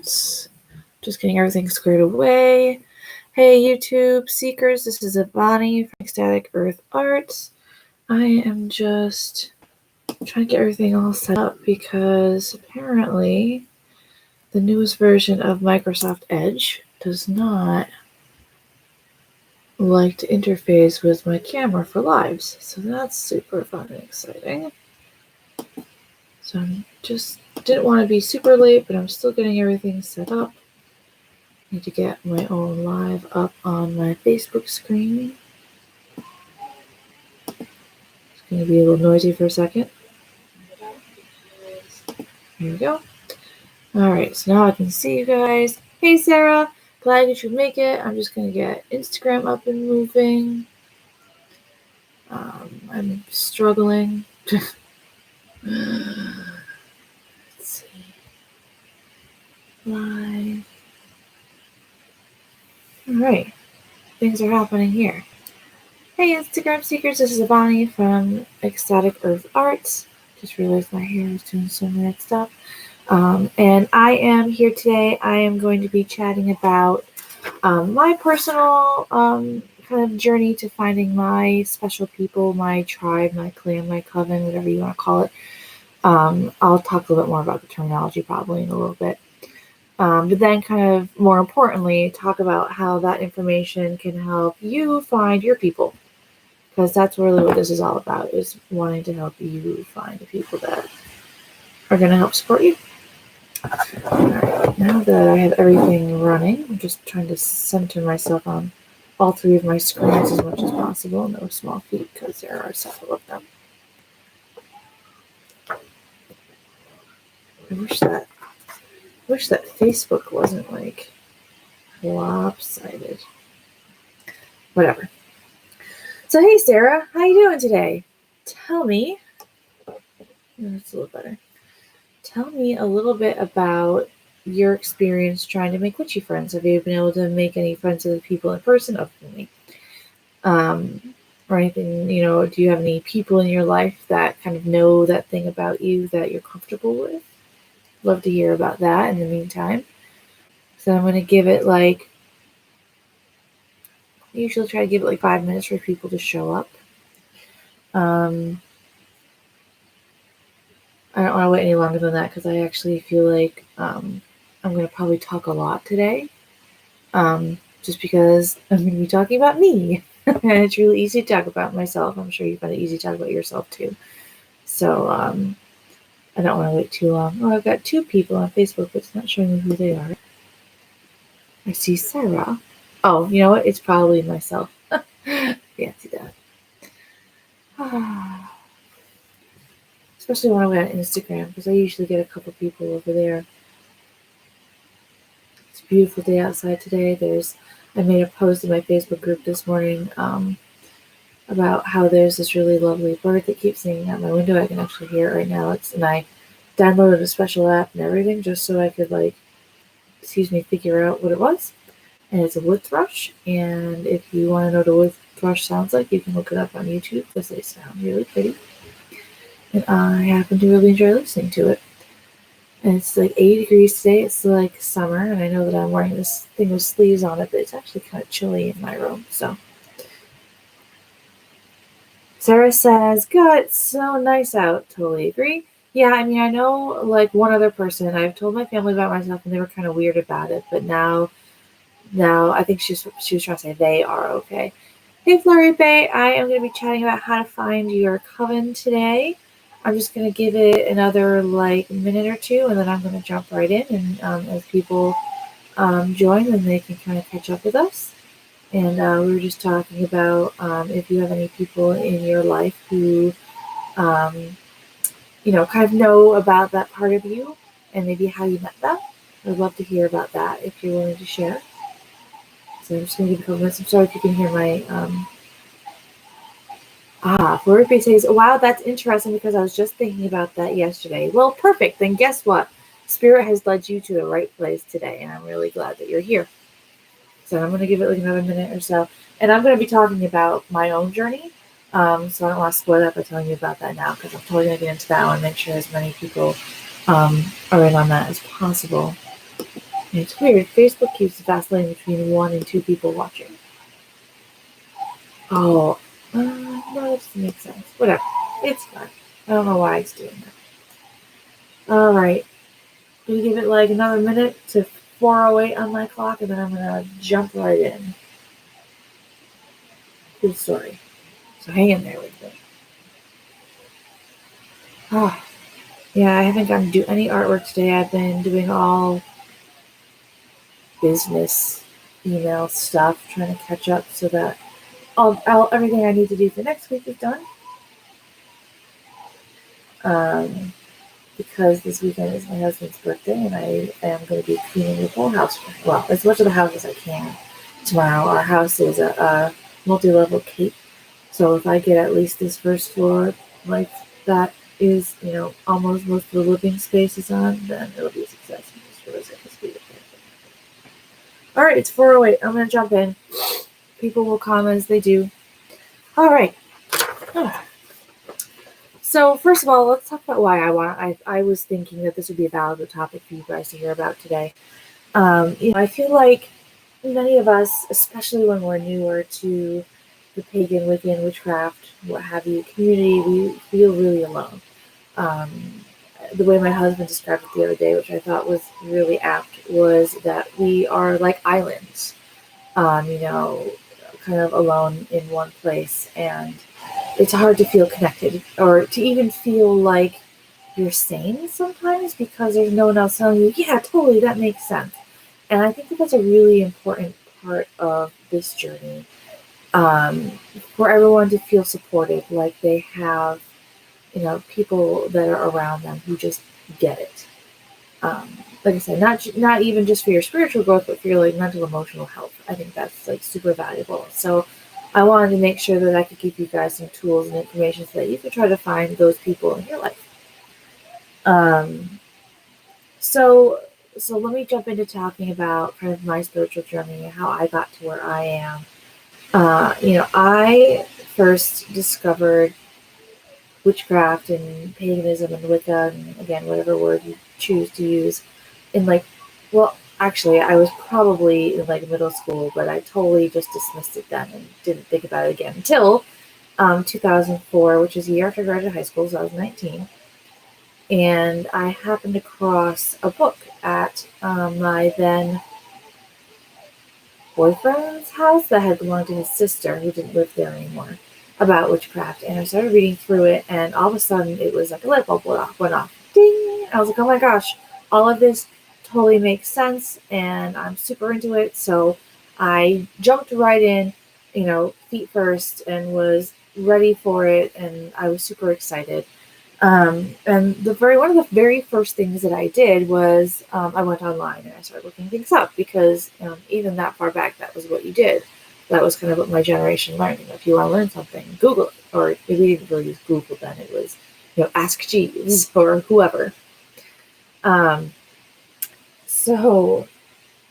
Just getting everything squared away. Hey YouTube seekers, this is Bonnie from Ecstatic Earth Arts. I am just trying to get everything all set up because apparently the newest version of Microsoft Edge does not like to interface with my camera for lives. So that's super fun and exciting. So I just didn't want to be super late, but I'm still getting everything set up. Need to get my own live up on my Facebook screen. It's going to be a little noisy for a second. Here we go. Alright, so now I can see you guys. Hey Sarah, glad you could make it. I'm just going to get Instagram up and moving. I'm struggling. Let's see. Live. Alright, things are happening here. Hey Instagram seekers, this is Bonnie from Ecstatic Earth Arts. Just realized my hair is doing some weird stuff. And I am here today. I am going to be chatting about my personal kind of journey to finding my special people, my tribe, my clan, my coven, whatever you want to call it. I'll talk a little bit more about the terminology probably in a little bit. But then kind of more importantly, talk about how that information can help you find your people. Because that's really what this is all about, is wanting to help you find the people that are going to help support you. Alright, now that I have everything running, I'm just trying to center myself on all three of my screens as much as possible. No small feet, because there are several of them. I wish that Facebook wasn't like lopsided. Whatever. So hey Sarah, how you doing today? Tell me. That's a little better. Tell me a little bit about your experience trying to make witchy friends. Have you been able to make any friends with people in person other than me? Or anything, do you have any people in your life that kind of know that thing about you that you're comfortable with? Love to hear about that in the meantime. So I'm going to give it I usually try to give it 5 minutes for people to show up. I don't want to wait any longer than that because I actually feel like I'm going to probably talk a lot today. Just because I'm going to be talking about me. And it's really easy to talk about myself. I'm sure you find it easy to talk about yourself too. So I don't want to wait too long. Oh, I've got 2 people on Facebook, but it's not showing me who they are. I see Sarah. Oh, you know what? It's probably myself. Fancy that. Especially when I went on Instagram, because I usually get a couple people over there. It's a beautiful day outside today. I made a post in my Facebook group this morning about how there's this really lovely bird that keeps singing out my window. I can actually hear it right now. And I downloaded a special app and everything just so I could figure out what it was. And it's a wood thrush. And if you want to know what a wood thrush sounds like, you can look it up on YouTube because they sound really pretty. And I happen to really enjoy listening to it. And it's 80 degrees today. It's summer, and I know that I'm wearing this thing with sleeves on it, but it's actually kind of chilly in my room. So Sarah says, good, it's so nice out. Totally agree. Yeah, I mean, I know one other person. I've told my family about myself, and they were kind of weird about it. But now I think she was trying to say they are okay. Hey, Flurry Bay, I am going to be chatting about how to find your coven today. I'm just going to give it another minute or two, and then I'm going to jump right in. And as people join, then they can kind of catch up with us. And we were just talking about if you have any people in your life who, kind of know about that part of you and maybe how you met them. I'd love to hear about that if you're willing to share. So I'm just going to give a couple minutes. I'm sorry if you can hear my... Florida says, wow, that's interesting because I was just thinking about that yesterday. Well, perfect. Then guess what? Spirit has led you to the right place today, and I'm really glad that you're here. So I'm going to give it another minute or so. And I'm going to be talking about my own journey. So I don't want to spoil that by telling you about that now because I'm totally going to get into that one and make sure as many people are in on that as possible. And it's weird. Facebook keeps vacillating between 1 and 2 people watching. Oh, no, that doesn't make sense. Whatever. It's fine. I don't know why it's doing that. Alright. Gonna give it like another minute to 4:08 on my clock, and then I'm gonna jump right in. Good story. So hang in there with me. Oh, yeah, I haven't gotten to do any artwork today. I've been doing all business email stuff, trying to catch up so that everything I need to do for next week is done. Because this weekend is my husband's birthday, and I am going to be cleaning the whole house. Well, as much of the house as I can tomorrow. Our house is a multi-level cape, so if I get at least this first floor, like that is, almost most of the living space is on, then it'll be a success. All right, it's 4:08. I'm going to jump in. People will come as they do. All right. So first of all, let's talk about why I was thinking that this would be a valuable topic for you guys to hear about today. I feel like many of us, especially when we're newer to the pagan, Wiccan, witchcraft, what have you, community, we feel really alone. The way my husband described it the other day, which I thought was really apt, was that we are like islands, kind of alone in one place, and it's hard to feel connected or to even feel like you're sane sometimes because there's no one else telling you, yeah, totally, that makes sense. And I think that that's a really important part of this journey, for everyone to feel supported, like they have, people that are around them who just get it. Like I said, not even just for your spiritual growth, but for your like mental, emotional health. I think that's like super valuable. So I wanted to make sure that I could give you guys some tools and information so that you could try to find those people in your life. So let me jump into talking about kind of my spiritual journey and how I got to where I am. I first discovered witchcraft and paganism and Wicca, and again, whatever word you choose to use, in actually, I was probably in like middle school, but I totally just dismissed it then and didn't think about it again until 2004, which is a year after I graduated high school, so I was 19. And I happened across a book at my then boyfriend's house that had belonged to his sister, who didn't live there anymore, about witchcraft. And I started reading through it, and all of a sudden it was like a light bulb went off. Ding! I was like, oh my gosh, all of this totally makes sense, and I'm super into it. So I jumped right in, feet first, and was ready for it, and I was super excited. And one of the very first things that I did was I went online and I started looking things up because even that far back, that was what you did. That was kind of what my generation learned. If you want to learn something, Google it. Or if we didn't really use Google then, it was Ask Jeeves or whoever. So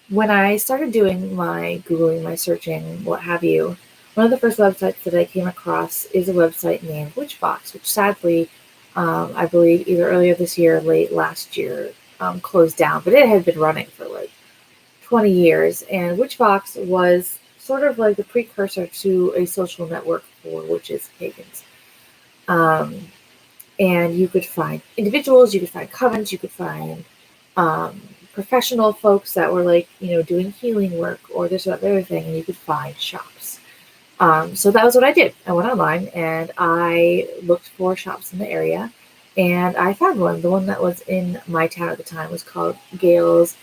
when I started doing my Googling, my searching, what have you, one of the first websites that I came across is a website named Witchbox, which sadly, I believe either earlier this year or late last year, closed down, but it had been running for like 20 years. And Witchbox was sort of like the precursor to a social network for witches, pagans. And you could find individuals, you could find covens, you could find professional folks that were like, doing healing work or this or that other thing, and you could find shops. So that was what I did. I went online and I looked for shops in the area, and I found one. The one that was in my town at the time was called Gale's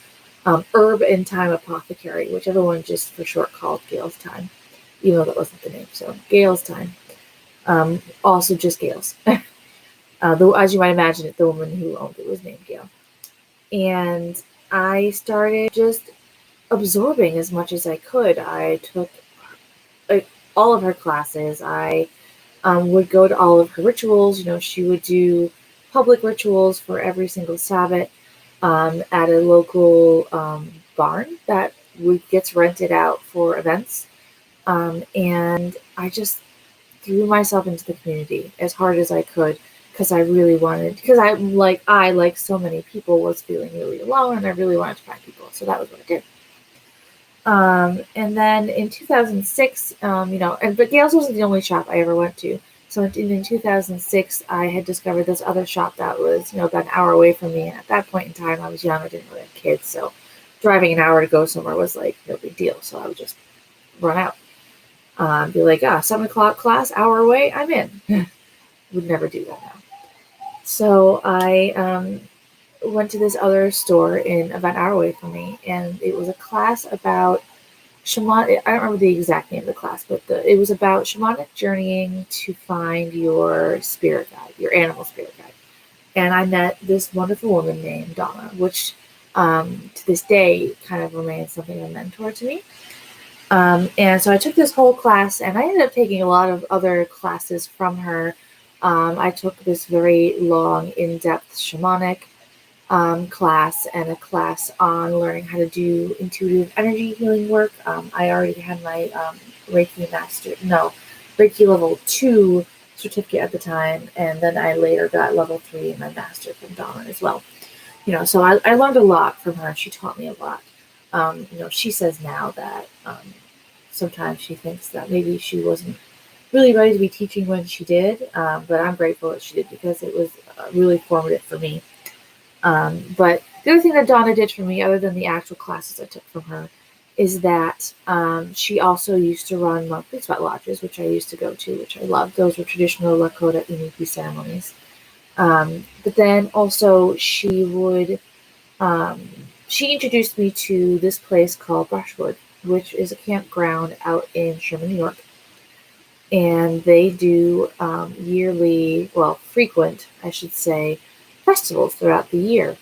Herb and Time Apothecary, which everyone just for short called Gale's Time, even though that wasn't the name. So Gale's Time. Also just Gale's. Though, as you might imagine, it, the woman who owned it was named Gale. And I started just absorbing as much as I could. I took all of her classes. I would go to all of her rituals. She would do public rituals for every single Sabbath at a local barn that gets rented out for events. And I just threw myself into the community as hard as I could. because I really wanted, because I like so many people was feeling really alone, and I really wanted to find people, so that was what I did. And then in 2006, but Gales wasn't the only shop I ever went to. So in 2006, I had discovered this other shop that was, about an hour away from me. And at that point in time, I was young. I didn't really have kids. So driving an hour to go somewhere was like no big deal. So I would just run out. Be like, 7 o'clock class, hour away, I'm in. Would never do that now. So I went to this other store in about an hour away from me. And it was a class about I don't remember the exact name of the class, but it was about shamanic journeying to find your spirit guide, your animal spirit guide. And I met this wonderful woman named Donna, which to this day kind of remains something of a mentor to me. And so I took this whole class, and I ended up taking a lot of other classes from her. I took this very long, in-depth shamanic class, and a class on learning how to do intuitive energy healing work. I already had my Reiki level 2 certificate at the time, and then I later got level 3 in my master from Donna as well. So I learned a lot from her. She taught me a lot. She says now that sometimes she thinks that maybe she wasn't really ready to be teaching when she did, but I'm grateful that she did, because it was really formative for me. But the other thing that Donna did for me, other than the actual classes I took from her, is that she also used to run monthly sweat lodges, which I used to go to, which I loved. Those were traditional Lakota Inupi ceremonies. But then also she introduced me to this place called Brushwood, which is a campground out in Sherman, New York. And they do frequent, I should say, festivals throughout the year.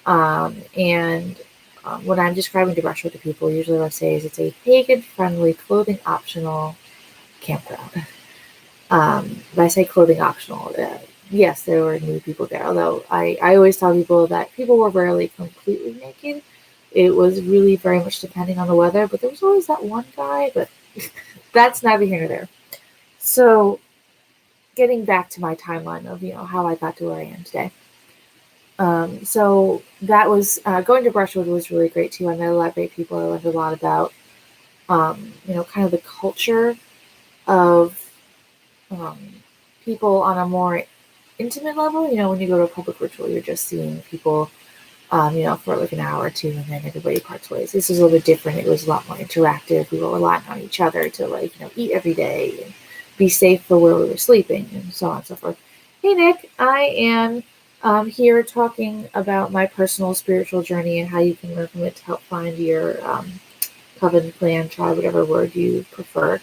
When I'm describing the Brushwood to people, usually what I say is it's a pagan-friendly, clothing-optional campground. But I say clothing optional. Yes, there were nude people there, although I always tell people that people were rarely completely naked. It was really very much depending on the weather, but there was always that one guy, but that's neither here nor there. So, getting back to my timeline of, how I got to where I am today. So that was, going to Brushwood was really great too. I met a lot of great people. I learned a lot about, kind of the culture of people on a more intimate level. When you go to a public ritual, you're just seeing people, for like an hour or two, and then everybody parts ways. This was a little bit different. It was a lot more interactive. We were relying on each other to eat every day and be safe for where we were sleeping, and so on and so forth. Hey Nick, I am here talking about my personal spiritual journey and how you can learn from it to help find your coven, clan, tribe, whatever word you prefer.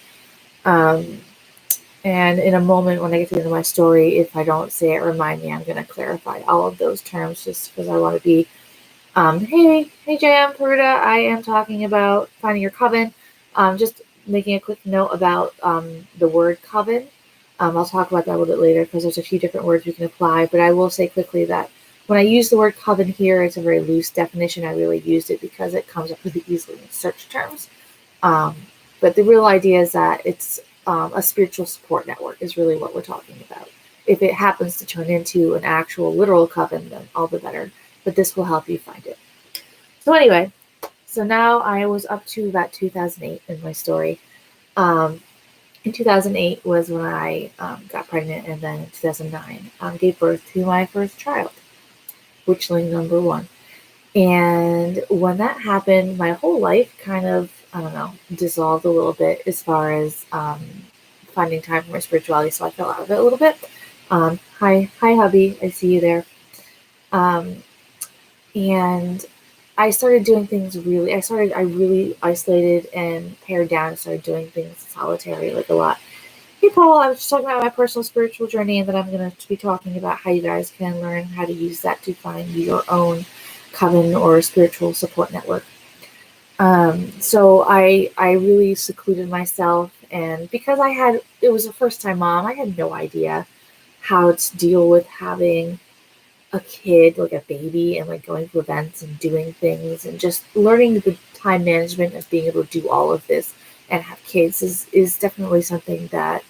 And in a moment, when I get to the end of my story, if I don't say it, remind me. I'm going to clarify all of those terms, just because I want to be, hey JM, Peruta, I am talking about finding your coven. Just making a quick note about the word coven. I'll talk about that a little bit later, because there's a few different words we can apply, but I will say quickly that when I use the word coven here, it's a very loose definition. I really used it because it comes up really easily in search terms. But the real idea is that it's a spiritual support network is really what we're talking about. If it happens to turn into an actual literal coven, then all the better. But this will help you find it. So anyway, so now I was up to about 2008 in my story. In 2008 was when I got pregnant, and then in 2009 gave birth to my first child, witchling number 1. And when that happened, my whole life kind of, dissolved a little bit as far as finding time for my spirituality. So I fell out of it a little bit. Hi, hubby. I see you there. And I started doing things I really isolated and pared down and started doing things solitary, like a lot. Hey, Paul, I was just talking about my personal spiritual journey, and then I'm going to be talking about how you guys can learn how to use that to find your own coven or spiritual support network. So I really secluded myself, and because it was a first-time mom, I had no idea how to deal with having a kid, like a baby, and like going to events and doing things, and just learning the time management of being able to do all of this and have kids is definitely something that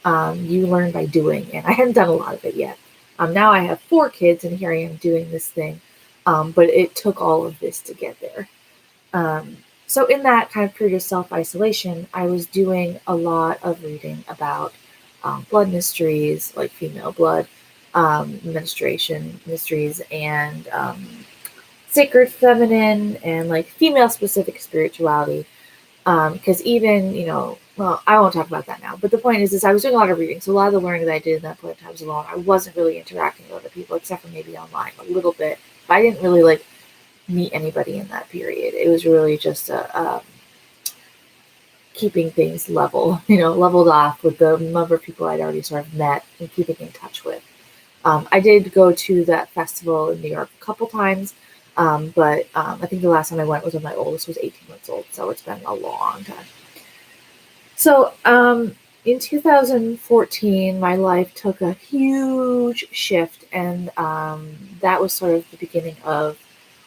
you learn by doing, and I hadn't done a lot of it yet. Now I have 4 kids, and here I am doing this thing, but it took all of this to get there. So in that kind of period of self-isolation, I was doing a lot of reading about blood mysteries, like female blood, menstruation mysteries, and sacred feminine, and like female-specific spirituality. Because even, well, I won't talk about that now. But the point is I was doing a lot of reading. So a lot of the learning that I did in that point of time I was alone. I wasn't really interacting with other people, except for maybe online a little bit. But I didn't really like meet anybody in that period. It was really just keeping things level, leveled off with the number of people I'd already sort of met and keeping in touch with. I did go to that festival in New York a couple times, but I think the last time I went was when my oldest was 18 months old, so it's been a long time. So in 2014, my life took a huge shift, and that was sort of the beginning of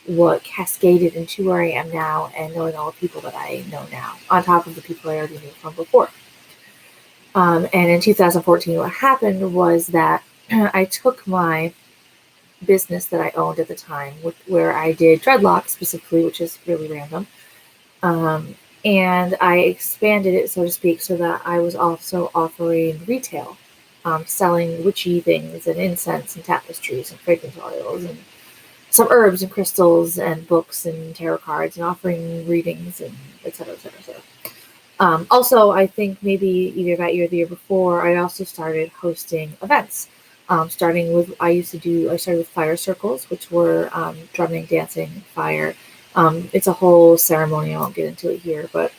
what cascaded into where I am now and knowing all the people that I know now, on top of the people I already knew from before. And in 2014, what happened was that I took my business that I owned at the time, where I did dreadlocks specifically, which is really random, and I expanded it, so to speak, so that I was also offering retail, selling witchy things and incense and tapestries and fragrance oils and some herbs and crystals and books and tarot cards, and offering readings and et cetera, et cetera, et cetera. Also, I think maybe either that year or the year before, I also started hosting events. I started with fire circles, which were drumming, dancing, fire. It's a whole ceremony. I won't get into it here, but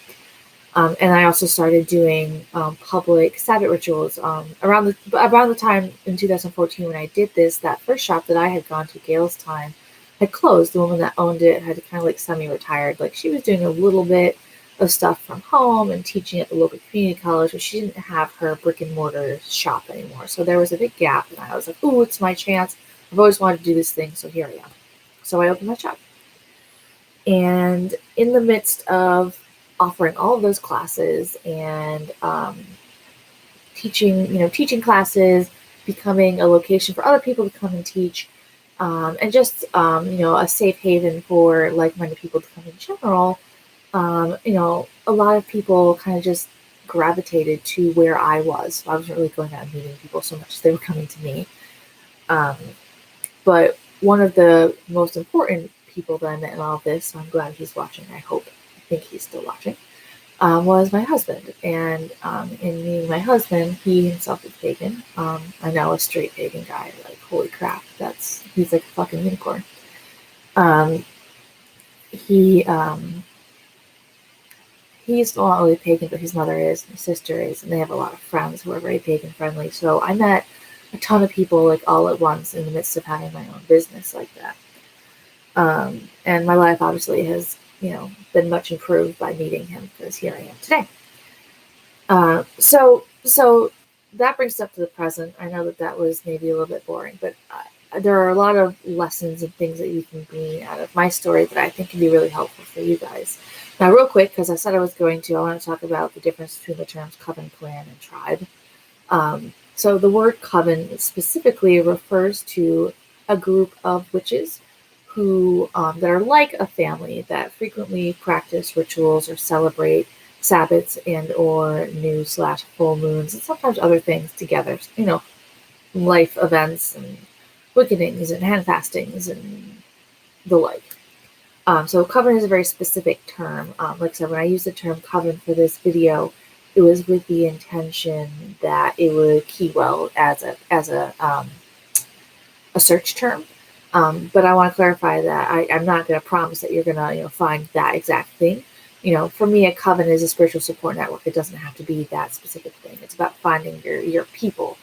and I also started doing public Sabbath rituals. Around the time in 2014 when I did this, that first shop that I had gone to, Gail's Time, had closed. The woman that owned it had kind of like semi-retired. Like, she was doing a little bit of stuff from home and teaching at the local community college, but she didn't have her brick and mortar shop anymore. So there was a big gap, and I was like, "Ooh, it's my chance. I've always wanted to do this thing, so here I am." So I opened my shop. And in the midst of offering all of those classes and teaching classes, becoming a location for other people to come and teach, and just a safe haven for like-minded people to come in general, a lot of people kind of just gravitated to where I was. So I wasn't really going out and meeting people so much as they were coming to me. But one of the most important people that I met in all of this, so I'm glad he's watching, I think he's still watching, was my husband. And in meeting my husband, he himself is pagan. I know, a straight pagan guy, like, holy crap, he's like a fucking unicorn. He's not really pagan, but his mother is, and his sister is, and they have a lot of friends who are very pagan friendly. So I met a ton of people like all at once in the midst of having my own business like that. And my life obviously has, been much improved by meeting him, because here I am today. So that brings us up to the present. I know that was maybe a little bit boring, but there are a lot of lessons and things that you can glean out of my story that I think can be really helpful for you guys. Now, real quick, because I said I was going to, I want to talk about the difference between the terms coven, clan, and tribe. So the word coven specifically refers to a group of witches who that are like a family that frequently practice rituals or celebrate Sabbaths and or new/full moons and sometimes other things together. Life events and wickedings and hand fastings and the like. So coven is a very specific term. Like I said, when I used the term coven for this video, it was with the intention that it would key well as a search term. But I want to clarify that I'm not going to promise that you're going to find that exact thing. For me, a coven is a spiritual support network. It doesn't have to be that specific thing. It's about finding your people,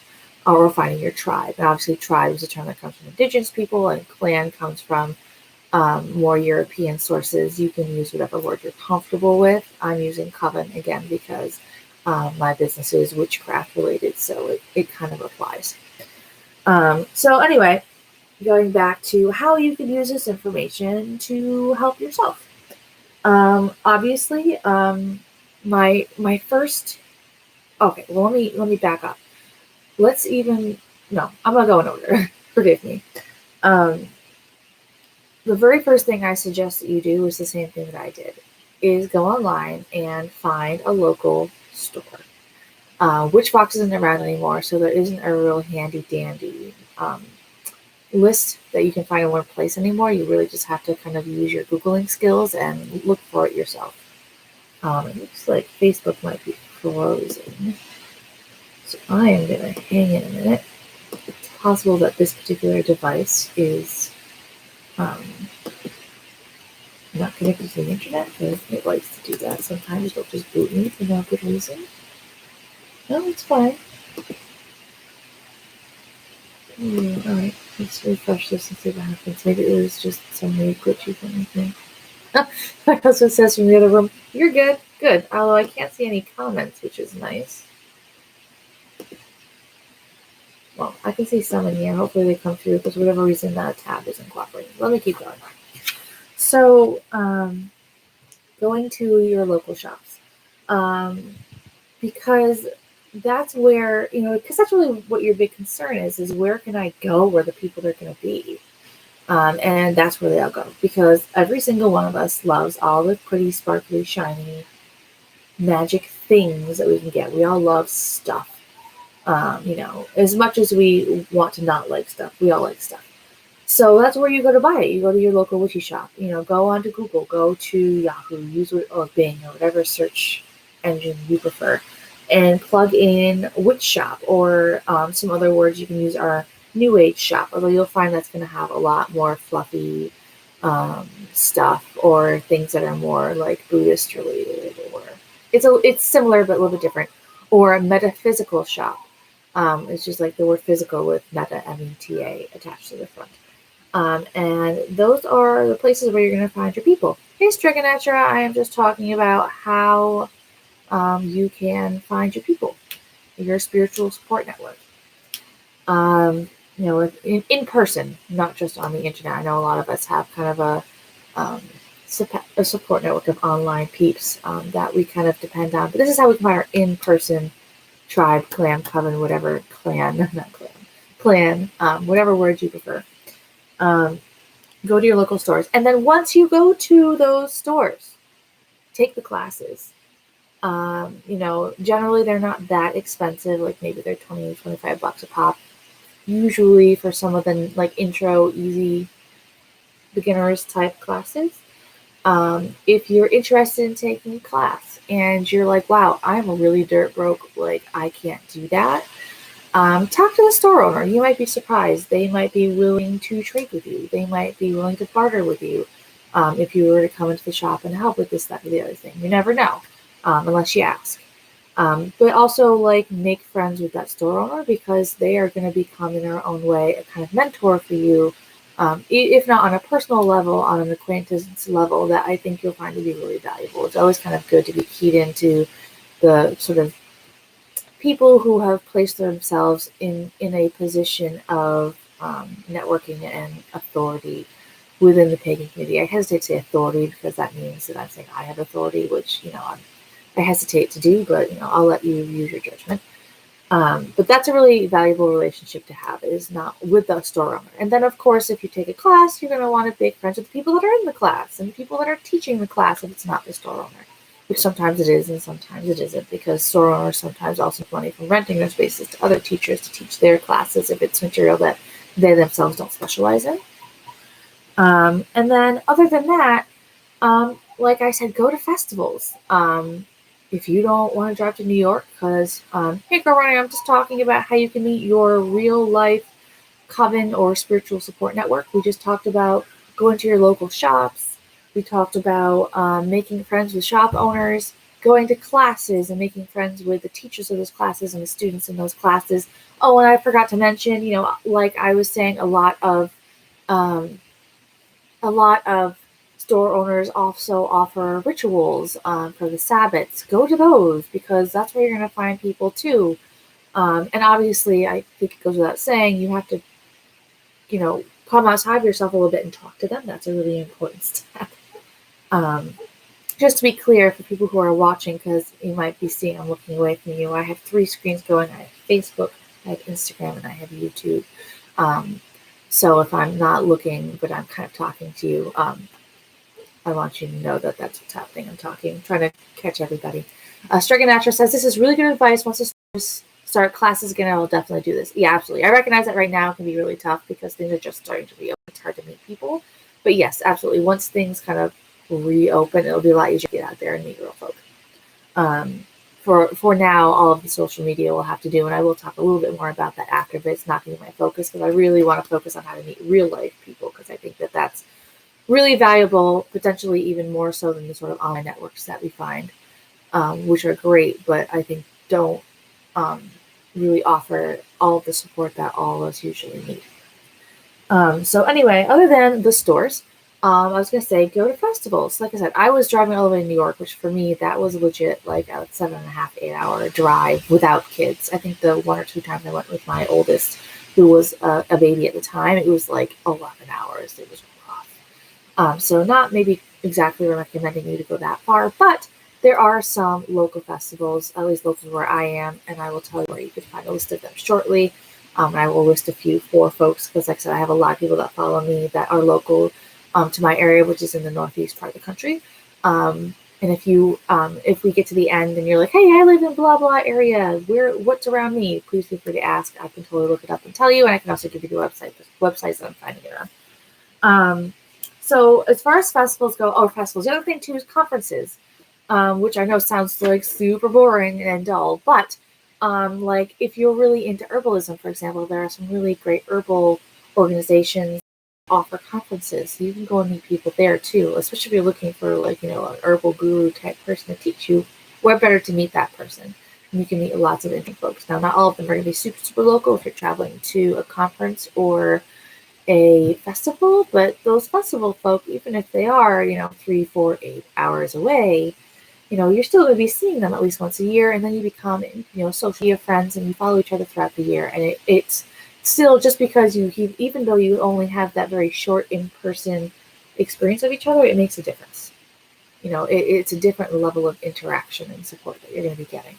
or finding your tribe. And obviously, tribe is a term that comes from indigenous people, and clan comes from more European sources. You can use whatever word you're comfortable with. I'm using coven again because my business is witchcraft related, so it kind of applies. So anyway, going back to how you can use this information to help yourself. Obviously, my first. Okay, well, let me back up. I'm gonna go in order. Forgive me. The very first thing I suggest that you do is the same thing that I did, is go online and find a local store. Witchbox isn't around anymore, so there isn't a real handy dandy list that you can find in one place anymore. You really just have to kind of use your Googling skills and look for it yourself. It looks like Facebook might be frozen. So I am going to hang in a minute. It's possible that this particular device is not connected to the internet, because it likes to do that. Sometimes it'll just boot me for no good reason. No, it's fine. Alright, let's refresh this and see what happens. Maybe it was just some weird glitchy thing. My husband says from the other room, "You're good, good." Although I can't see any comments, which is nice. Well, I can see some in here. Hopefully they come through, because for whatever reason that tab isn't cooperating. Let me keep going. So, going to your local shops. Because that's where, because that's really what your big concern is where can I go where the people are going to be? And that's where they all go, because every single one of us loves all the pretty, sparkly, shiny, magic things that we can get. We all love stuff. As much as we want to not like stuff, we all like stuff. So that's where you go to buy it. You go to your local witchy shop. Go onto Google, go to Yahoo, use or Bing or whatever search engine you prefer, and plug in witch shop, or some other words you can use are new age shop. Although you'll find that's going to have a lot more fluffy stuff, or things that are more like Buddhist related, or it's similar but a little bit different. Or a metaphysical shop. It's just like the word physical with meta, META, attached to the front. And those are the places where you're going to find your people. Hey, Strigonatura, I am just talking about how you can find your people, your spiritual support network. In person, not just on the internet. I know a lot of us have kind of a support network of online peeps that we kind of depend on. But this is how we can find our in-person tribe, clan, coven, whatever clan, whatever word you prefer. Go to your local stores. And then once you go to those stores, take the classes. Generally they're not that expensive. Like maybe they're $20, $25 a pop. Usually for some of the like intro, easy, beginners type classes. If you're interested in taking a class and you're like, wow, I'm really dirt broke, like I can't do that. Talk to the store owner. You might be surprised. They might be willing to trade with you. They might be willing to barter with you if you were to come into the shop and help with this, that, or the other thing. You never know unless you ask. But also, make friends with that store owner, because they are going to become, in their own way, a kind of mentor for you, if not on a personal level, on an acquaintance level, that I think you'll find to be really valuable. It's always kind of good to be keyed into the sort of people who have placed themselves in a position of networking and authority within the pagan community. I hesitate to say authority, because that means that I'm saying I have authority, which, I hesitate to do, but, I'll let you use your judgment. But that's a really valuable relationship to have, is not with the store owner. And then, of course, if you take a class, you're going to want to make friends with the people that are in the class and the people that are teaching the class if it's not the store owner. Which sometimes it is and sometimes it isn't, because store owners sometimes also make money from renting their spaces to other teachers to teach their classes if it's material that they themselves don't specialize in. And then other than that, like I said, go to festivals. If you don't want to drive to New York, because, hey, girl, Ronnie, I'm just talking about how you can meet your real life coven or spiritual support network. We just talked about going to your local shops. We talked about making friends with shop owners, going to classes and making friends with the teachers of those classes and the students in those classes. Oh, and I forgot to mention, like I was saying, a lot of store owners also offer rituals for the Sabbats. Go to those, because that's where you're going to find people too. And obviously, I think it goes without saying, you have to, come outside of yourself a little bit and talk to them. That's a really important step. Just to be clear for people who are watching, because you might be seeing I'm looking away from you, I have 3 screens going. I have Facebook, I have Instagram, and I have YouTube. So if I'm not looking, but I'm kind of talking to you, I want you to know that that's what's happening. I'm trying to catch everybody. Striganatra says, this is really good advice. Once the start classes again, I will definitely do this. Yeah, absolutely. I recognize that right now can be really tough because things are just starting to reopen. It's hard to meet people. But yes, absolutely. Once things kind of reopen, it'll be a lot easier to get out there and meet real folk. For now, all of the social media will have to do, and I will talk a little bit more about that after, but it's not going to be my focus because I really want to focus on how to meet real life people because I think that that's really valuable, potentially even more so than the sort of online networks that we find, which are great, but I think don't really offer all of the support that all of us usually need. So anyway, other than the stores, I was going to say go to festivals. Like I said, I was driving all the way to New York, which for me, that was legit like a 7.5, 8 hour drive without kids. I think the 1 or 2 times I went with my oldest, who was a baby at the time, it was like 11 hours. It was rough. So not maybe exactly recommending you to go that far, but there are some local festivals, at least local where I am, and I will tell you where you can find a list of them shortly. And I will list a few for folks because, like I said, I have a lot of people that follow me that are local to my area, which is in the northeast part of the country. And if we get to the end and you're like, hey, I live in blah blah area, what's around me? Please feel free to ask. I can totally look it up and tell you, and I can also give you the websites that I'm finding it on. So as far as festivals go, festivals. The other thing too is conferences, which I know sounds like super boring and dull, but like if you're really into herbalism, for example, there are some really great herbal organizations that offer conferences. So you can go and meet people there too, especially if you're looking for like, an herbal guru type person to teach you. Where better to meet that person? And you can meet lots of interesting folks. Now, not all of them are going to be super, super local if you're traveling to a conference or a festival, but those festival folk, even if they are, 3, 4, 8 hours away, you're still going to be seeing them at least once a year, and then you become, social media friends, and you follow each other throughout the year. And it's still just because even though you only have that very short in-person experience of each other, it makes a difference. It's a different level of interaction and support that you're going to be getting.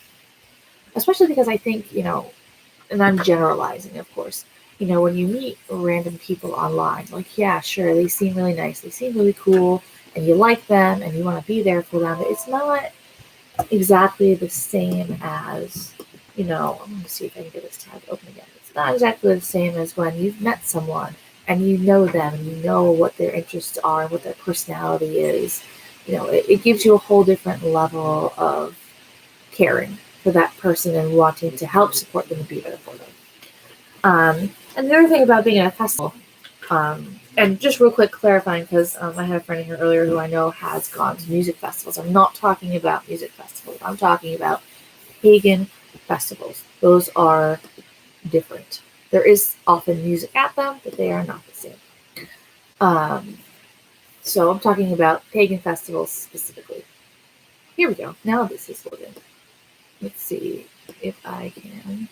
Especially because I think, and I'm generalizing, of course, when you meet random people online, like, yeah, sure, they seem really nice, they seem really cool, and you like them and you want to be there for them, but it's not exactly the same as, I'm going to see if I can get this tab open again. It's not exactly the same as when you've met someone and you know them and you know what their interests are and what their personality is. It gives you a whole different level of caring for that person and wanting to help support them and be there for them. And the other thing about being at a festival, and just real quick clarifying, because I had a friend in here earlier who I know has gone to music festivals. I'm not talking about music festivals. I'm talking about pagan festivals. Those are different. There is often music at them, but they are not the same. So I'm talking about pagan festivals specifically. Here we go. Now this is loaded. Let's see if I can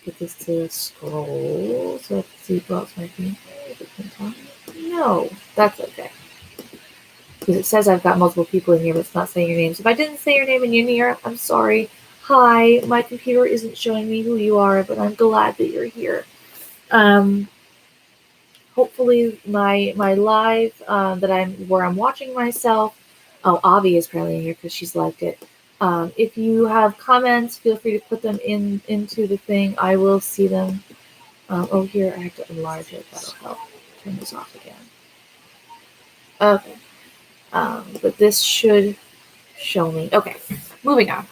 get this to scroll so I can see who else might be here. No, that's okay. Because it says I've got multiple people in here, but it's not saying your names. If I didn't say your name and you're in here, I'm sorry. Hi, my computer isn't showing me who you are, but I'm glad that you're here. Hopefully my live where I'm watching myself. Oh, Avi is probably in here because she's liked it. If you have comments, feel free to put them into the thing. I will see them. Here I have to enlarge it. That'll help. Turn this off again. Okay. But this should show me. Okay, moving on.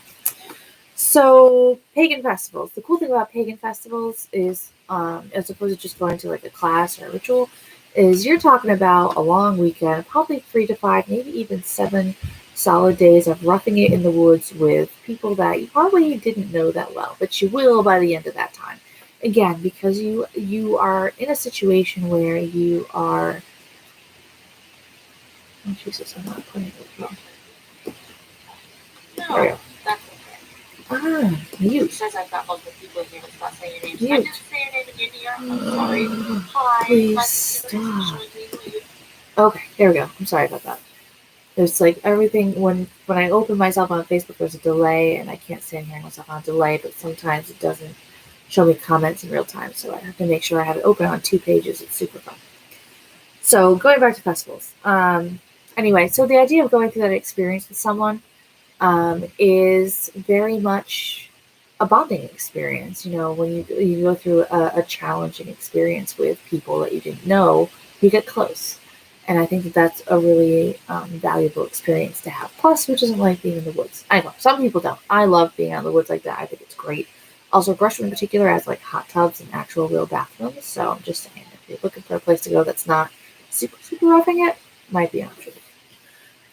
So pagan festivals. The cool thing about pagan festivals is, as opposed to just going to like a class or a ritual, is you're talking about a long weekend, probably 3 to 5, maybe even 7 solid days of roughing it in the woods with people that you probably didn't know that well, but you will by the end of that time. Again, because you are in a situation where you are. Oh Jesus, I'm not putting it well. No, that's okay. Mute. It says I've got multiple people in here, but it's not saying your name. Mute. I didn't say your name in here. I'm sorry. Hi. Please stop. Okay, there we go. I'm sorry about that. There's like everything when I open myself on Facebook, there's a delay, and I can't stand hearing myself on a delay. But sometimes it doesn't show me comments in real time. So I have to make sure I have it open on 2 pages. It's super fun. So going back to festivals. Anyway, so the idea of going through that experience with someone is very much a bonding experience. When you go through a challenging experience with people that you didn't know, you get close. And I think that's a really valuable experience to have. Plus, who doesn't like being in the woods? I know some people don't. I love being out in the woods like that. I think it's great. Also, Gresham in particular has like hot tubs and actual real bathrooms. So I'm just saying, if you're looking for a place to go that's not super roughing it, might be an option.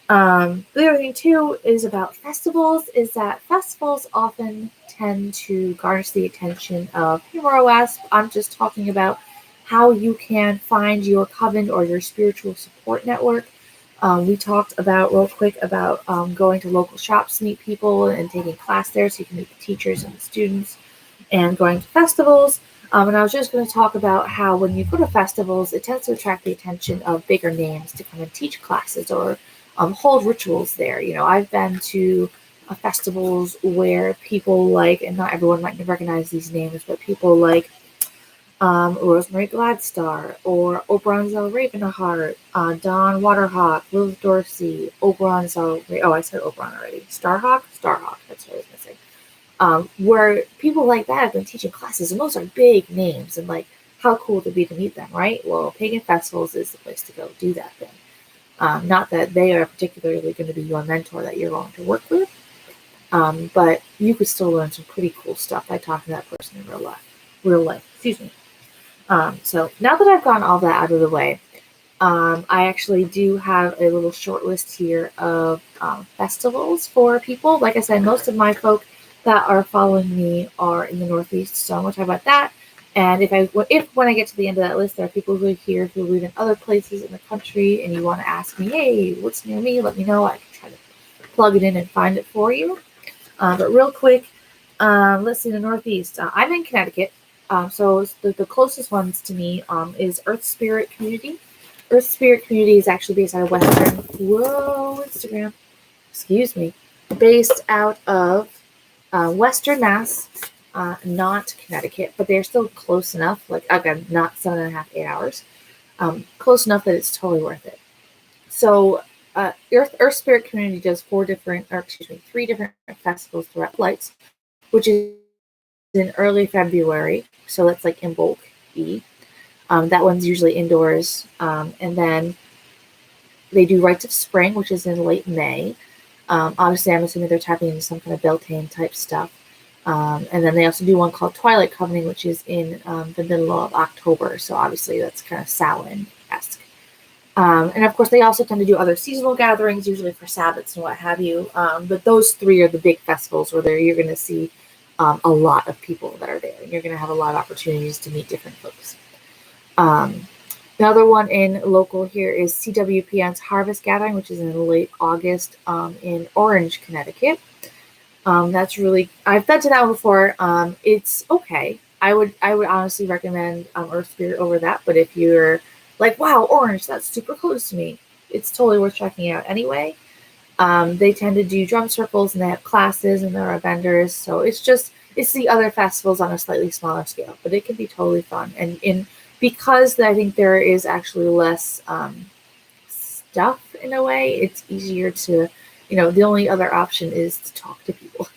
The other thing too is about festivals is that festivals often tend to garner the attention of HeroWest. I'm just talking about how you can find your coven or your spiritual support network. We talked about real quick about going to local shops to meet people and taking class there so you can meet the teachers and the students, and going to festivals. And I was just going to talk about how when you go to festivals, it tends to attract the attention of bigger names to come and teach classes or hold rituals there. I've been to festivals where people like, and not everyone might recognize these names, but people like Rosemary Gladstar or Oberonzel Ravenheart, Dawn Waterhawk, Liz Dorsey, Oberonzel. Oh, I said Oberon already. Starhawk, that's what I was missing. Where people like that have been teaching classes, and those are big names, and like, how cool would it be to meet them, right? Well, Pagan Festivals is the place to go do that thing. Not that they are particularly going to be your mentor that you're going to work with, but you could still learn some pretty cool stuff by talking to that person in real life. Excuse me. So now that I've gotten all that out of the way, I actually do have a little short list here of festivals for people. Like I said, most of my folk that are following me are in the Northeast, so I'm going to talk about that. And if when I get to the end of that list, there are people who are here who live in other places in the country, and you want to ask me, hey, what's near me? Let me know. I can try to plug it in and find it for you. But real quick, let's see, the Northeast. I'm in Connecticut, so the closest ones to me is Earth Spirit Community. Earth Spirit Community is actually based out of Instagram. Excuse me. Based out of Western Mass, not Connecticut, but they're still close enough. Like, again, not 7.5, 8 hours. Close enough that it's totally worth it. So, Earth Spirit Community does 3 different festivals throughout Lights, which is in early February. So that's like in bulk E. That one's usually indoors. And then they do Rites of Spring, which is in late May. Obviously, I'm assuming they're tapping into some kind of Beltane type stuff. And then they also do one called Twilight Covenant, which is in the middle of October. So obviously, that's kind of Samhain-esque. And of course, they also tend to do other seasonal gatherings, usually for Sabbats and what have you. But those 3 are the big festivals where you're going to see a lot of people that are there. And you're going to have a lot of opportunities to meet different folks. Another one in local here is CWPN's Harvest Gathering, which is in late August in Orange, Connecticut. That's really, I've been to that one before. It's okay. I would honestly recommend Earth Spirit over that. But if you're like, wow, Orange, that's super close to me, it's totally worth checking out anyway. They tend to do drum circles, and they have classes, and there are vendors. So it's the other festivals on a slightly smaller scale, but it can be totally fun. And because I think there is actually less stuff in a way, it's easier to, the only other option is to talk to people.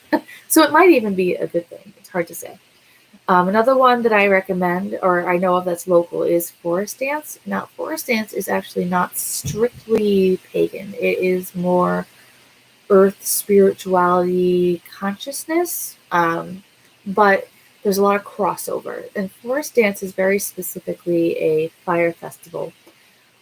So it might even be a good thing. It's hard to say. Another one that I recommend, or I know of that's local, is Forest Dance. Now, Forest Dance is actually not strictly pagan. It is more earth, spirituality, consciousness, but there's a lot of crossover. And Forest Dance is very specifically a fire festival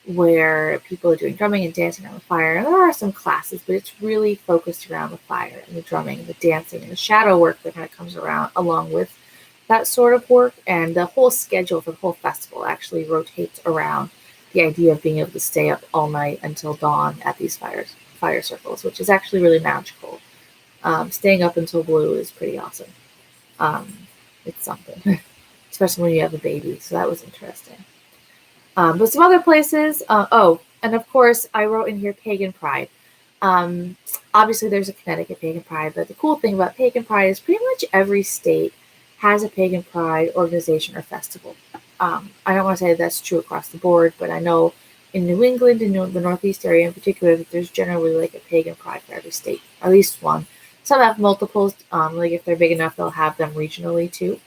where people are doing drumming and dancing on the fire. And there are some classes, but it's really focused around the fire and the drumming and the dancing and the shadow work that kind of comes around along with that sort of work. And the whole schedule for the whole festival actually rotates around the idea of being able to stay up all night until dawn at these fire circles, which is actually really magical. Staying up until blue is pretty awesome. It's something, especially when you have a baby. So that was interesting. But some other places, and of course, I wrote in here Pagan Pride. Obviously, there's a Connecticut Pagan Pride, but the cool thing about Pagan Pride is pretty much every state has a pagan pride organization or festival. I don't want to say that's true across the board, but I know in New England and the Northeast area in particular that there's generally like a pagan pride for every state, at least one. Some have multiples. Like if they're big enough, they'll have them regionally too.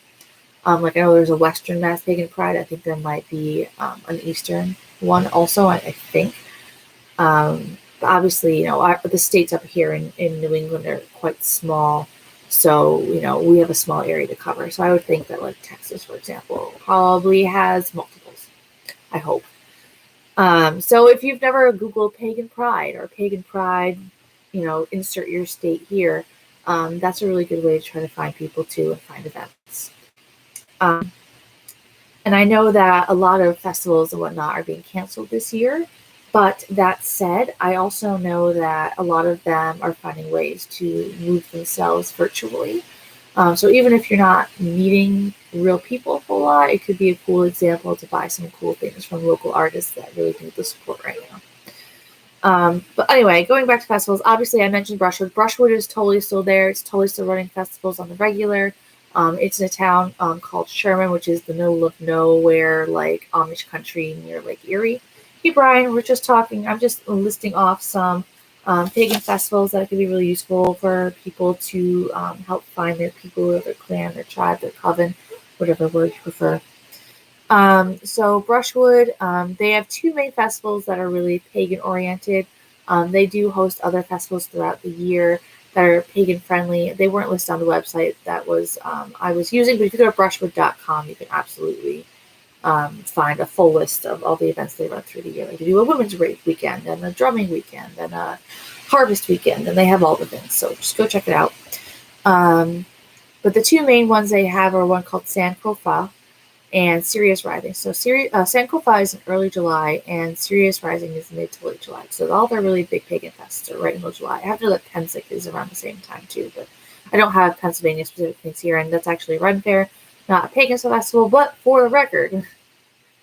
Like I know there's a Western Mass Pagan Pride. I think there might be an Eastern one also. I think. But obviously, the states up here in New England are quite small, so we have a small area to cover. So I would think that like Texas, for example, probably has multiples. I hope. So if you've never Googled Pagan Pride or Pagan Pride, insert your state here. That's a really good way to try to find people too and find events. And I know that a lot of festivals and whatnot are being canceled this year. But that said, I also know that a lot of them are finding ways to move themselves virtually. So even if you're not meeting real people a whole lot, it could be a cool example to buy some cool things from local artists that really need the support right now. But anyway, going back to festivals, obviously I mentioned Brushwood. Brushwood is totally still there. It's totally still running festivals on the regular. It's in a town called Sherman, which is the middle of nowhere, like Amish country near Lake Erie. Hey, Brian, we're just talking. I'm just listing off some pagan festivals that could be really useful for people to help find their people, or their clan, their tribe, their coven, whatever word you prefer. So Brushwood, they have two main festivals that are really pagan oriented. They do host other festivals throughout the year that are pagan friendly. They weren't listed on the website that was I was using, but if you go to brushwood.com, you can absolutely find a full list of all the events they run through the year. Like they do a women's rape weekend, and a drumming weekend, and a harvest weekend, and they have all the things. So just go check it out. But the two main ones they have are one called Sankofa and Sirius Rising. So Sankofa is in early July, and Sirius Rising is mid to late July. So all their really big pagan fests are right in July. I have to know that Pensic is around the same time too, but I don't have Pennsylvania specific things here, and that's actually a Ren Fair, not a pagan festival. But for the record,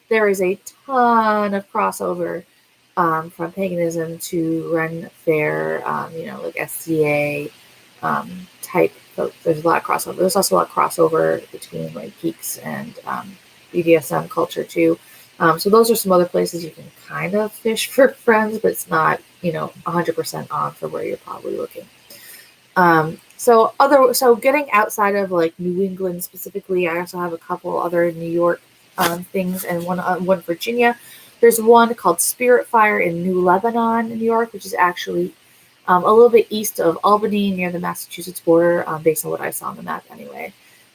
there is a ton of crossover from paganism to Ren Fair, like SCA type folks. There's a lot of crossover. There's also a lot of crossover between like geeks and BDSM culture too. So those are some other places you can kind of fish for friends, but it's not 100% on for where you're probably looking. So getting outside of like New England specifically, I also have a couple other New York things, and one Virginia. There's one called Spirit Fire in New Lebanon, New York, which is actually a little bit east of Albany, near the Massachusetts border, based on what I saw on the map anyway.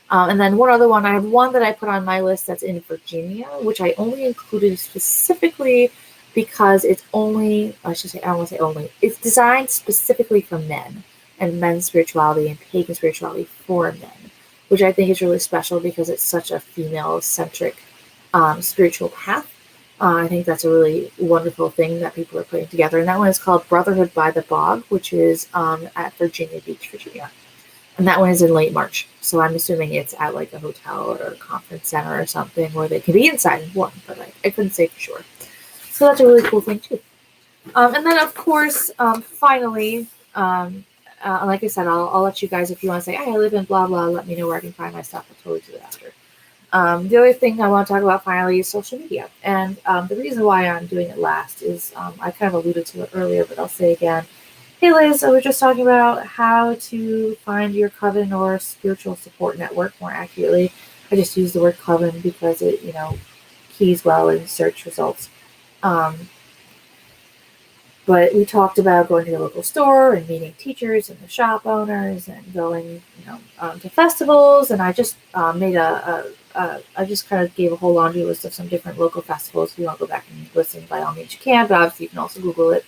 And then one other one, I have one that I put on my list that's in Virginia, which I only included specifically because it's only, I don't want to say only, it's designed specifically for men and men's spirituality and pagan spirituality for men, which I think is really special because it's such a female-centric spiritual path. I think that's a really wonderful thing that people are putting together. And that one is called Brotherhood by the Bog, which is at Virginia Beach, Virginia. And that one is in late March. So I'm assuming it's at like a hotel or a conference center or something where they can be inside and warm, but I couldn't say for sure. So that's a really cool thing too. And then of course, finally, like I said, I'll let you guys, if you want to say, hey, I live in blah, blah, let me know where I can find my stuff. I'll totally do that after. The other thing I want to talk about finally is social media. And the reason why I'm doing it last is I kind of alluded to it earlier, but I'll say again. Hey Liz, I was just talking about how to find your coven or spiritual support network more accurately. I just use the word coven because it, keys well in search results. But we talked about going to the local store and meeting teachers and the shop owners and going, to festivals. And I just made I just kind of gave a whole laundry list of some different local festivals. If you want to go back and listen, by all means you can, but obviously you can also Google it.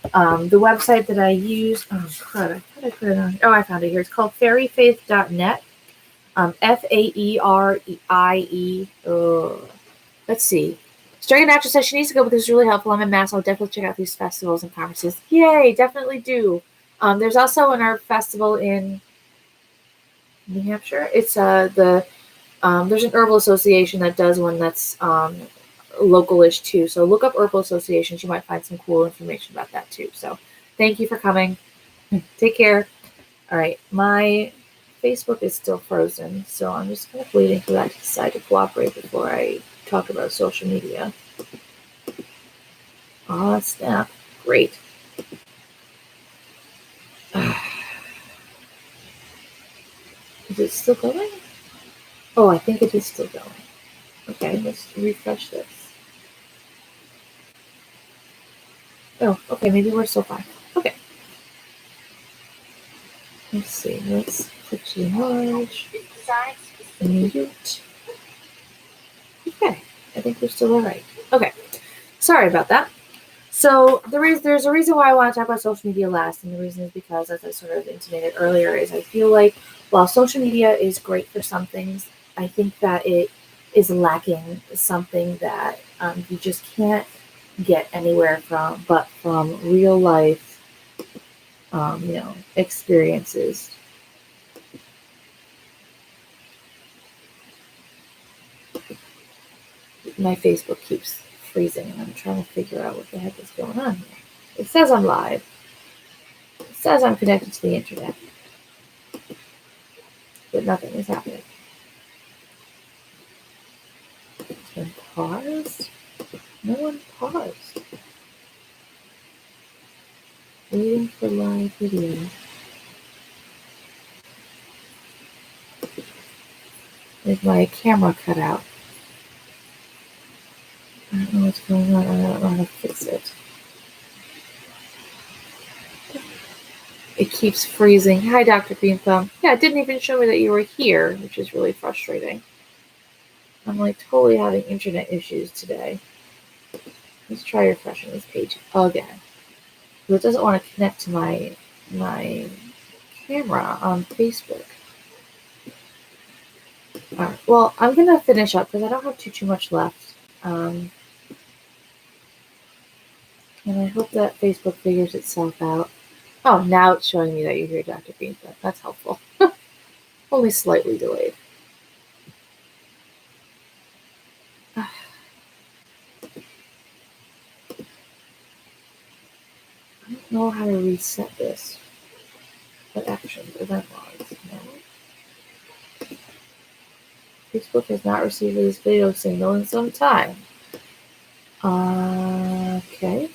The website that I use, I thought I put it on. Oh, I found it here. It's called fairyfaith.net. FAERIE. Let's see. Striking Natural says she needs to go, but this is really helpful. I'm in Mass. I'll definitely check out these festivals and conferences. Yay, definitely do. There's also an art festival in New Hampshire. It's there's an herbal association that does one that's local-ish too. So look up herbal associations. You might find some cool information about that too. So thank you for coming. Take care. All right. My Facebook is still frozen, so I'm just kind of waiting for that to decide to cooperate before I talk about social media. Oh, snap. Great. Is it still going? Oh, I think it is still going. Okay, let's refresh this. Oh, okay, maybe we're still fine. Okay. Let's see, let's quickly enlarge. Mute. Okay, I think we're still all right. Okay, sorry about that. So there's a reason why I want to talk about social media last, and the reason is because, as I sort of intimated earlier, is I feel like while social media is great for some things, I think that it is lacking something that you just can't get anywhere but from real life, experiences. My Facebook keeps freezing, and I'm trying to figure out what the heck is going on here. It says I'm live. It says I'm connected to the internet, but nothing is happening. It's been paused. No one paused. Waiting for live video. Like my camera cut out. I don't know what's going on. I don't know how to fix it. It keeps freezing. Hi, Dr. Green Thumb. Yeah, it didn't even show me that you were here, which is really frustrating. I'm like totally having internet issues today. Let's try refreshing this page again. But it doesn't want to connect to my camera on Facebook. All right. Well, I'm gonna finish up because I don't have too much left. And I hope that Facebook figures itself out. Oh, now it's showing me that you're here, Dr. Beanford. That's helpful. Only slightly delayed. I don't know how to reset this. What action? Event logs. No. Facebook has not received this video signal in some time. Okay.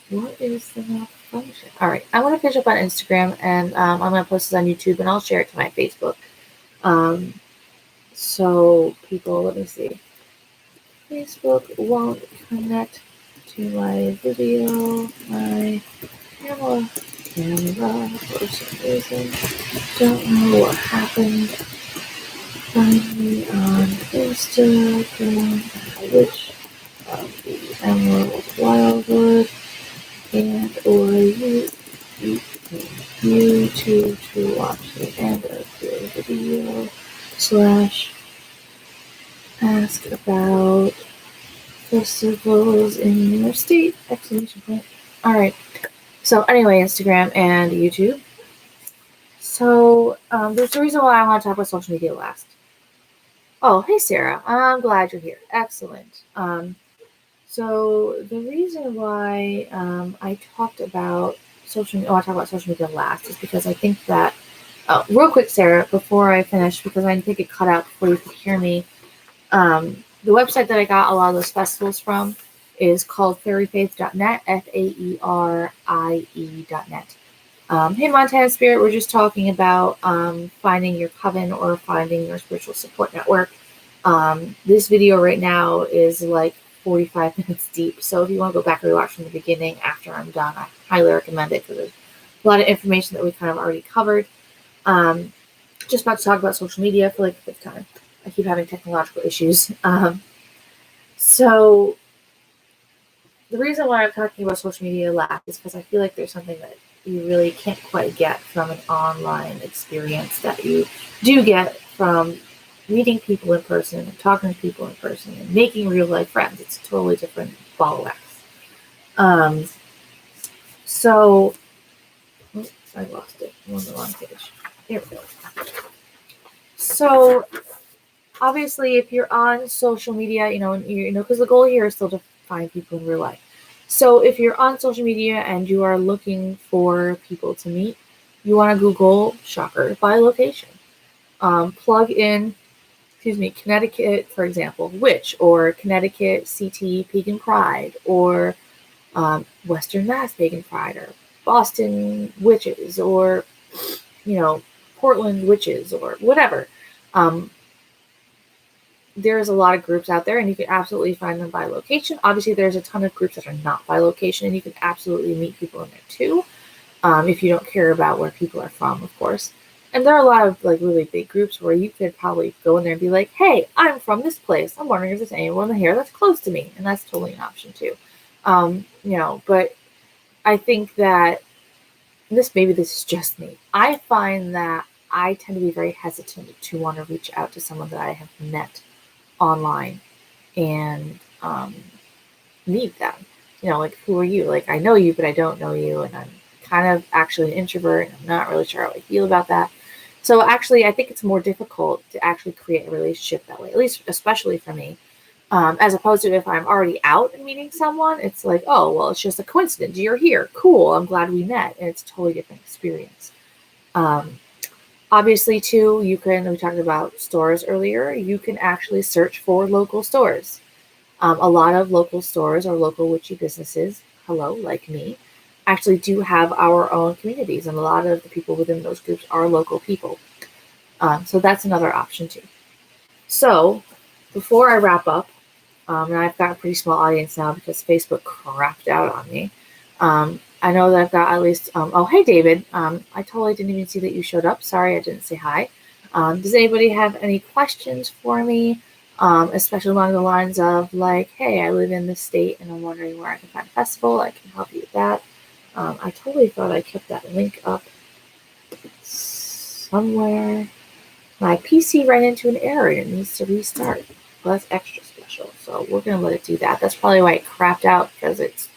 What is the malfunction? All right, I want to finish up on Instagram, and I'm going to post this on YouTube, and I'll share it to my Facebook. So people, let me see. Facebook won't connect to my video, my camera for some reason. Don't know what happened. Find me on Instagram, which of the Emerald Wildwood, and or YouTube to watch the end of the video / ask about festivals in your state! Exclamation point. All right. So anyway, Instagram and YouTube. So there's a reason why I want to talk about social media last. Oh, hey Sarah. I'm glad you're here. Excellent. So the reason why I talked about social media, I talk about social media last is because I think that, real quick, Sarah, before I finish, because I think it cut out before you could hear me, the website that I got a lot of those festivals from is called fairyfaith.net, FAERIE.net. Hey, Montana Spirit, we're just talking about finding your coven or finding your spiritual support network. This video right now is like 45 minutes deep, so if you want to go back and watch from the beginning after I'm done, I highly recommend it because there's a lot of information that we kind of already covered. Just about to talk about social media for like the fifth time. I keep having technological issues. So the reason why I'm talking about social media last is because I feel like there's something that you really can't quite get from an online experience that you do get from meeting people in person and talking to people in person and making real life friends. It's a totally different ball of wax. So, oops, I lost it. I'm on the wrong page. Here we go. So, obviously, if you're on social media, because the goal here is still to find people in real life. So if you're on social media and you are looking for people to meet, you want to Google, shocker, by location. Plug in, Connecticut, for example, Witch, or Connecticut CT Pagan Pride, or Western Mass Pagan Pride, or Boston Witches, or, Portland Witches, or whatever. There's a lot of groups out there, and you can absolutely find them by location. Obviously, there's a ton of groups that are not by location, and you can absolutely meet people in there too, if you don't care about where people are from, of course. And there are a lot of really big groups where you could probably go in there and be like, "Hey, I'm from this place. I'm wondering if there's anyone here that's close to me," and that's totally an option too. But I think that this is just me. I find that I tend to be very hesitant to want to reach out to someone that I have met online and meet them. Who are you? I know you, but I don't know you, and I'm kind of actually an introvert, and I'm not really sure how I feel about that. So actually, I think it's more difficult to actually create a relationship that way, at least especially for me, as opposed to if I'm already out and meeting someone. It's like, oh, well, it's just a coincidence. You're here. Cool. I'm glad we met. And it's a totally different experience. Obviously, too, we talked about stores earlier. You can actually search for local stores. A lot of local stores or local witchy businesses, like me, actually do have our own communities, and a lot of the people within those groups are local people. So that's another option too. So before I wrap up, and I've got a pretty small audience now because Facebook crapped out on me. I know that I've got at least, oh, hey, David. I totally didn't even see that you showed up. Sorry, I didn't say hi. Does anybody have any questions for me? Especially along the lines of hey, I live in this state and I'm wondering where I can find a festival. I can help you with that. I totally thought I kept that link up somewhere. My PC ran into an error and it needs to restart. Well, that's extra special, so we're going to let it do that. That's probably why it crapped out, because it's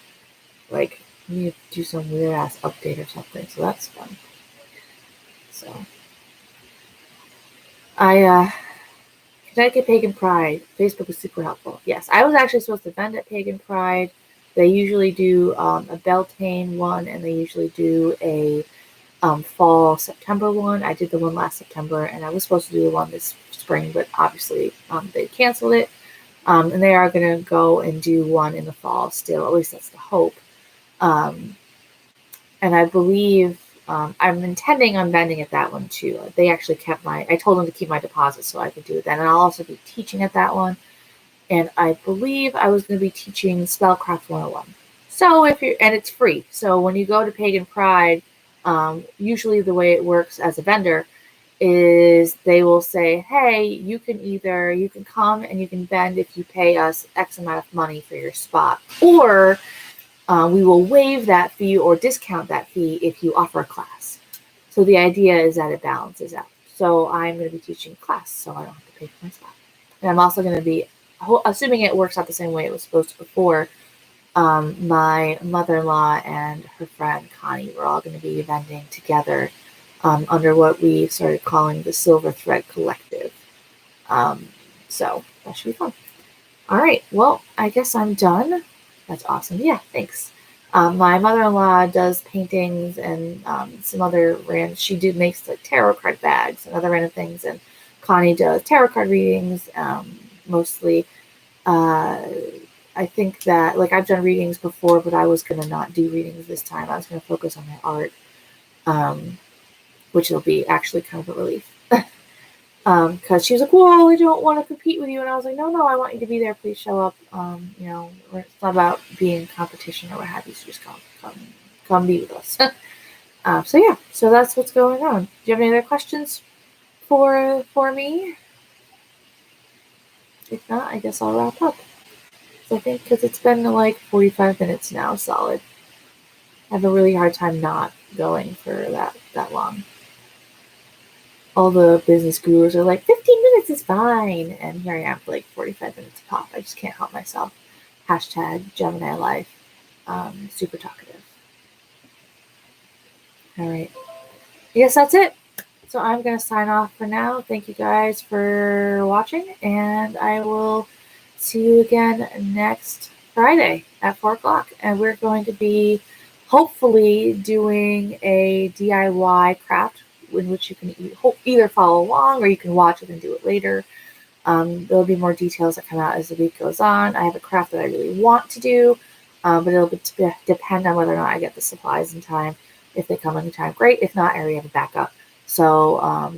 you need to do some weird ass update or something, so that's fun. So, Connecticut Pagan Pride, Facebook was super helpful. Yes, I was actually supposed to vend at Pagan Pride. They usually do a Beltane one, and they usually do a fall September one. I did the one last September, and I was supposed to do the one this spring, but obviously they canceled it. And they are going to go and do one in the fall still. At least that's the hope. And I believe I'm intending on vending at that one too. They actually kept I told them to keep my deposit so I could do it then. And I'll also be teaching at that one. And I believe I was going to be teaching Spellcraft 101. So and it's free. So when you go to Pagan Pride, usually the way it works as a vendor is they will say, hey, you can come and you can vend if you pay us X amount of money for your spot. Or we will waive that fee or discount that fee if you offer a class. So the idea is that it balances out. So I'm going to be teaching class, so I don't have to pay for my spot. And I'm also going to be, assuming it works out the same way it was supposed to before, my mother-in-law and her friend Connie were all going to be vending together under what we started calling the Silver Thread Collective. So that should be fun. All right, well, I guess I'm done. That's awesome. Yeah, thanks. My mother-in-law does paintings and some other she makes tarot card bags and other random things, and Connie does tarot card readings mostly. I think that I've done readings before, but I was going to not do readings this time. I was going to focus on my art, which will be actually kind of a relief. Because she was like, well, I don't want to compete with you. And I was like, no, I want you to be there. Please show up. It's not about being in competition or what have you. So just come be with us. So that's what's going on. Do you have any other questions for me? If not, I guess I'll wrap up. I think because it's been 45 minutes now, solid. I have a really hard time not going for that long. All the business gurus are 15 minutes is fine. And here I am for 45 minutes pop. I just can't help myself. # Gemini life. Super talkative. All right. I guess that's it. So I'm going to sign off for now. Thank you guys for watching. And I will see you again next Friday at 4 o'clock. And we're going to be hopefully doing a DIY craft in which you can either follow along or you can watch it and do it later. There'll be more details that come out as the week goes on. I have a craft that I really want to do, but it'll depend on whether or not I get the supplies in time. If they come in time, great. If not, I already have a backup. So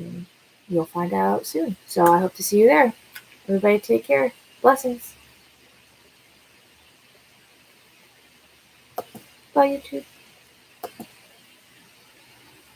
you'll find out soon. So I hope to see you there. Everybody take care. Blessings. Bye, YouTube.